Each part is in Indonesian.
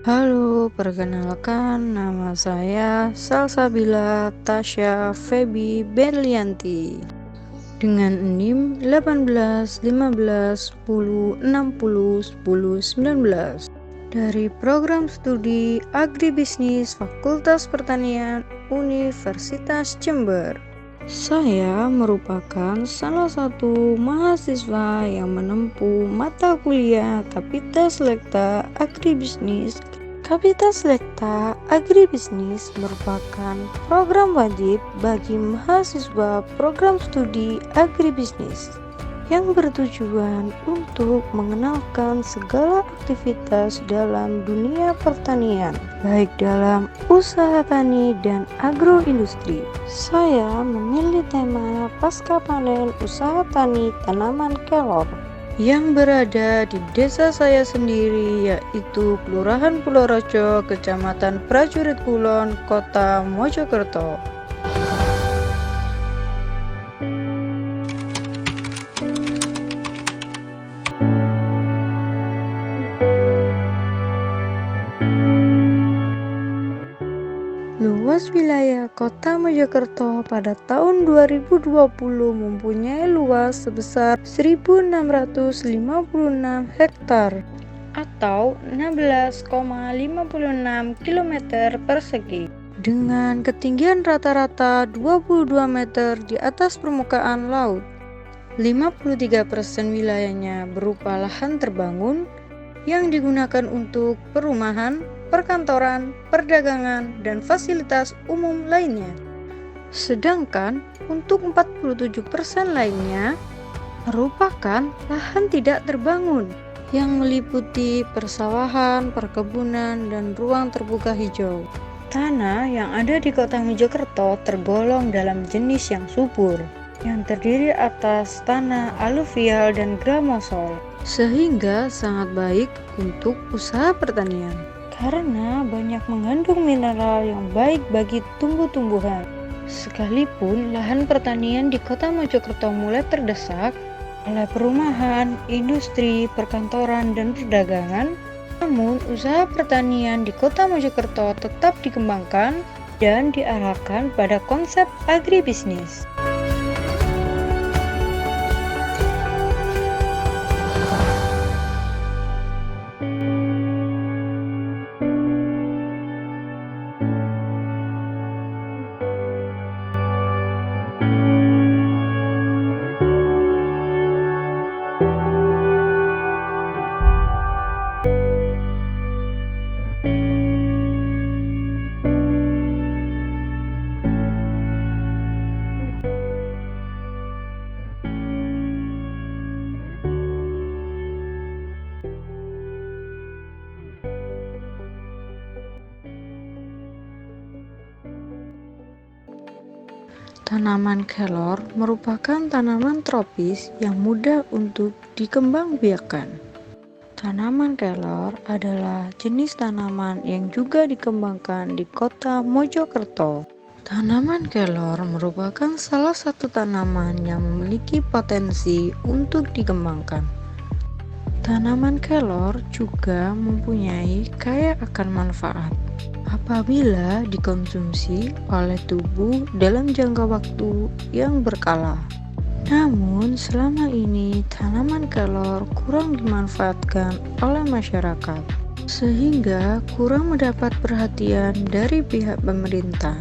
Halo, perkenalkan nama saya Salsabila Tasya Febi Berlianti dengan NIM 18 15 10 60 10 19 dari program studi Agribisnis Fakultas Pertanian Universitas Jember. Saya merupakan salah satu mahasiswa yang menempuh mata kuliah Kapita Selekta Agribisnis. Kapita Selekta Agribisnis merupakan program wajib bagi mahasiswa program studi agribisnis yang bertujuan untuk mengenalkan segala aktivitas dalam dunia pertanian, baik dalam usaha tani dan agroindustri. Saya memilih tema pasca panen usaha tani tanaman kelor yang berada di desa saya sendiri, yaitu Kelurahan Pulau Roco, Kecamatan Prajurit Kulon, Kota Mojokerto. Luas wilayah Kota Mojokerto pada tahun 2020 mempunyai luas sebesar 1.656 hektar atau 16,56 km persegi dengan ketinggian rata-rata 22 meter di atas permukaan laut. 53% wilayahnya berupa lahan terbangun yang digunakan untuk perumahan, perkantoran, perdagangan, dan fasilitas umum lainnya. Sedangkan untuk 47% lainnya merupakan lahan tidak terbangun yang meliputi persawahan, perkebunan, dan ruang terbuka hijau. Tanah yang ada di Kota Mojokerto tergolong dalam jenis yang subur, yang terdiri atas tanah aluvial dan gramosol, sehingga sangat baik untuk usaha pertanian karena banyak mengandung mineral yang baik bagi tumbuh-tumbuhan. Sekalipun lahan pertanian di Kota Mojokerto mulai terdesak oleh perumahan, industri, perkantoran, dan perdagangan, namun usaha pertanian di Kota Mojokerto tetap dikembangkan dan diarahkan pada konsep agribisnis. Tanaman kelor merupakan tanaman tropis yang mudah untuk dikembangbiakkan. Tanaman kelor adalah jenis tanaman yang juga dikembangkan di Kota Mojokerto. Tanaman kelor merupakan salah satu tanaman yang memiliki potensi untuk dikembangkan. Tanaman kelor juga mempunyai kaya akan manfaat apabila dikonsumsi oleh tubuh dalam jangka waktu yang berkala. Namun selama ini tanaman kelor kurang dimanfaatkan oleh masyarakat, sehingga kurang mendapat perhatian dari pihak pemerintah.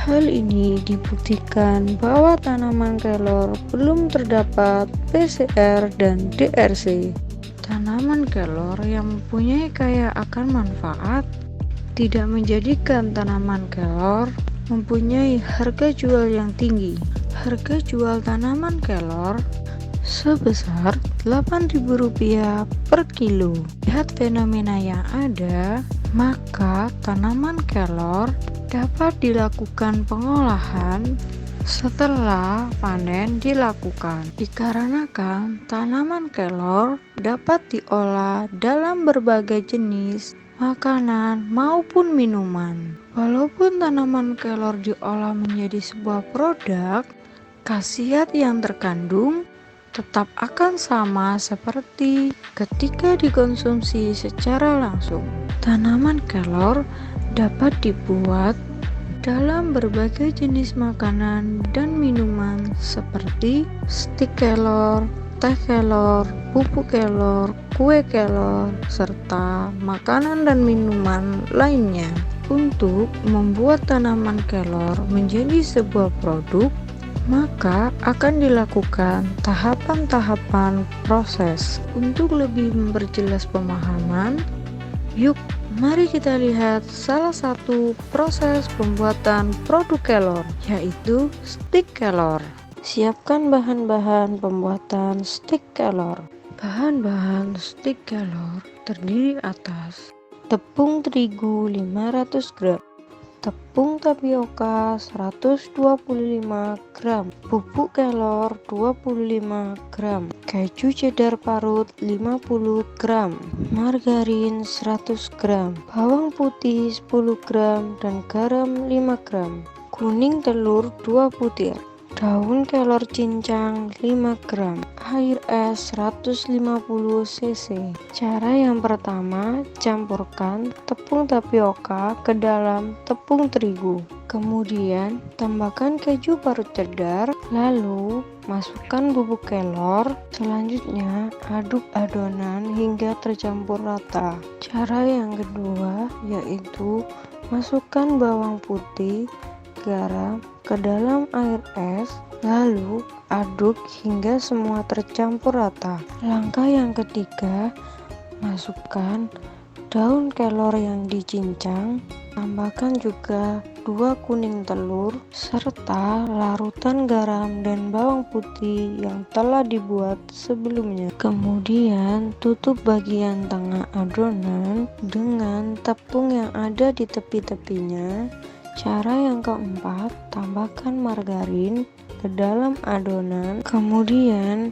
Hal ini dibuktikan bahwa tanaman kelor belum terdapat PCR dan DRC. Tanaman kelor yang mempunyai kaya akan manfaat tidak menjadikan tanaman kelor mempunyai harga jual yang tinggi. Harga jual tanaman kelor sebesar Rp8.000 per kilo. Lihat fenomena yang ada, maka tanaman kelor dapat dilakukan pengolahan setelah panen dilakukan, dikarenakan tanaman kelor dapat diolah dalam berbagai jenis makanan maupun minuman. Walaupun tanaman kelor diolah menjadi sebuah produk, khasiat yang terkandung tetap akan sama seperti ketika dikonsumsi secara langsung. Tanaman kelor dapat dibuat dalam berbagai jenis makanan dan minuman seperti stik kelor, teh kelor, pupuk kelor, kue kelor, serta makanan dan minuman lainnya. Untuk membuat tanaman kelor menjadi sebuah produk, maka akan dilakukan tahapan-tahapan proses. Untuk lebih memperjelas pemahaman, yuk mari kita lihat salah satu proses pembuatan produk kelor, yaitu stik kelor. Siapkan bahan-bahan pembuatan stik kelor. Bahan-bahan stik kelor terdiri atas tepung terigu 500 gram, tepung tapioka 125 gram, pupuk kelor 25 gram, keju cheddar parut 50 gram, margarin 100 gram, bawang putih 10 gram, dan garam 5 gram, kuning telur 2 butir, daun kelor cincang 5 gram, air es 150 cc. Cara yang pertama, campurkan tepung tapioka ke dalam tepung terigu. Kemudian tambahkan keju parut cheddar, lalu masukkan bubuk kelor. Selanjutnya aduk adonan hingga tercampur rata. Cara yang kedua yaitu masukkan bawang putih, garam ke dalam air es, lalu aduk hingga semua tercampur rata. Langkah yang ketiga, masukkan daun kelor yang dicincang, tambahkan juga 2 kuning telur serta larutan garam dan bawang putih yang telah dibuat sebelumnya. Kemudian tutup bagian tengah adonan dengan tepung yang ada di tepi-tepinya. Cara yang keempat, tambahkan margarin ke dalam adonan, kemudian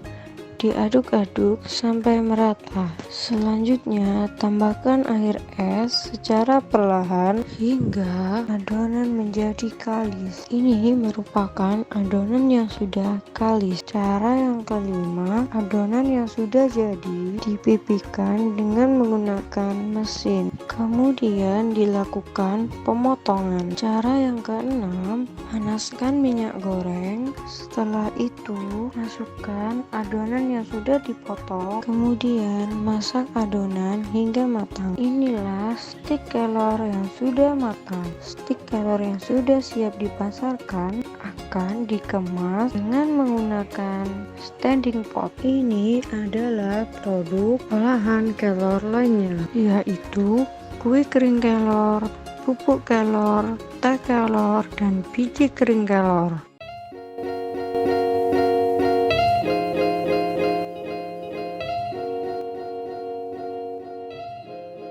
diaduk-aduk sampai merata. Selanjutnya, tambahkan air es secara perlahan hingga adonan menjadi kalis. Ini merupakan adonan yang sudah kalis. Cara yang kelima, adonan yang sudah jadi dipipihkan dengan menggunakan mesin. Kemudian dilakukan pemotongan. Cara yang keenam, panaskan minyak goreng. Setelah itu, masukkan adonan yang sudah dipotong, kemudian masak adonan hingga matang. Inilah stik kelor yang sudah matang. Stik kelor yang sudah siap dipasarkan akan dikemas dengan menggunakan standing pot. Ini adalah produk olahan kelor lainnya, yaitu kue kering kelor, pupuk kelor, teh kelor, dan biji kering kelor.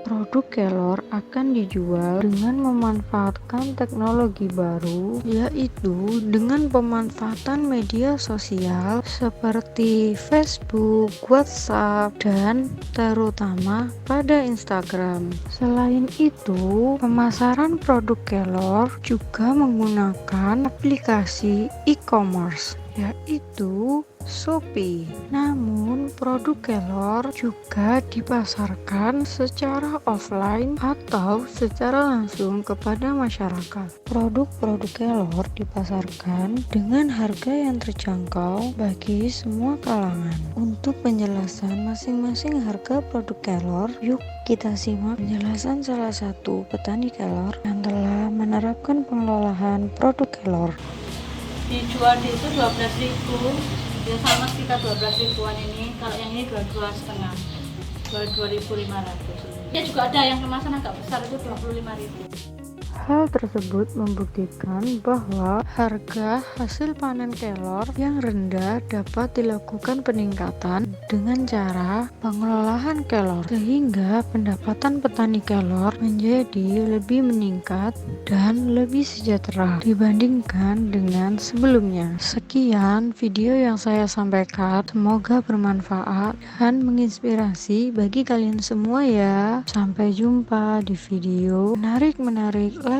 Produk kelor akan dijual dengan memanfaatkan teknologi baru, yaitu dengan pemanfaatan media sosial seperti Facebook, WhatsApp, dan terutama pada Instagram. Selain itu, pemasaran produk kelor juga menggunakan aplikasi e-commerce, yaitu Shopee. Namun, produk kelor juga dipasarkan secara offline atau secara langsung kepada masyarakat. Produk-produk kelor dipasarkan dengan harga yang terjangkau bagi semua kalangan. Untuk penjelasan masing-masing harga produk kelor, yuk kita simak penjelasan salah satu petani kelor yang telah menerapkan pengelolaan produk kelor. Dijual di itu 12.000, ya sama sekitar 12 ribuan ini. Kalau yang ini 22,5, 22.500. Ya juga ada yang kemasan agak besar itu 25.000. Hal tersebut membuktikan bahwa harga hasil panen kelor yang rendah dapat dilakukan peningkatan dengan cara pengelolaan kelor, sehingga pendapatan petani kelor menjadi lebih meningkat dan lebih sejahtera dibandingkan dengan sebelumnya. Sekian video yang saya sampaikan, semoga bermanfaat dan menginspirasi bagi kalian semua ya. Sampai jumpa di video menarik lainnya.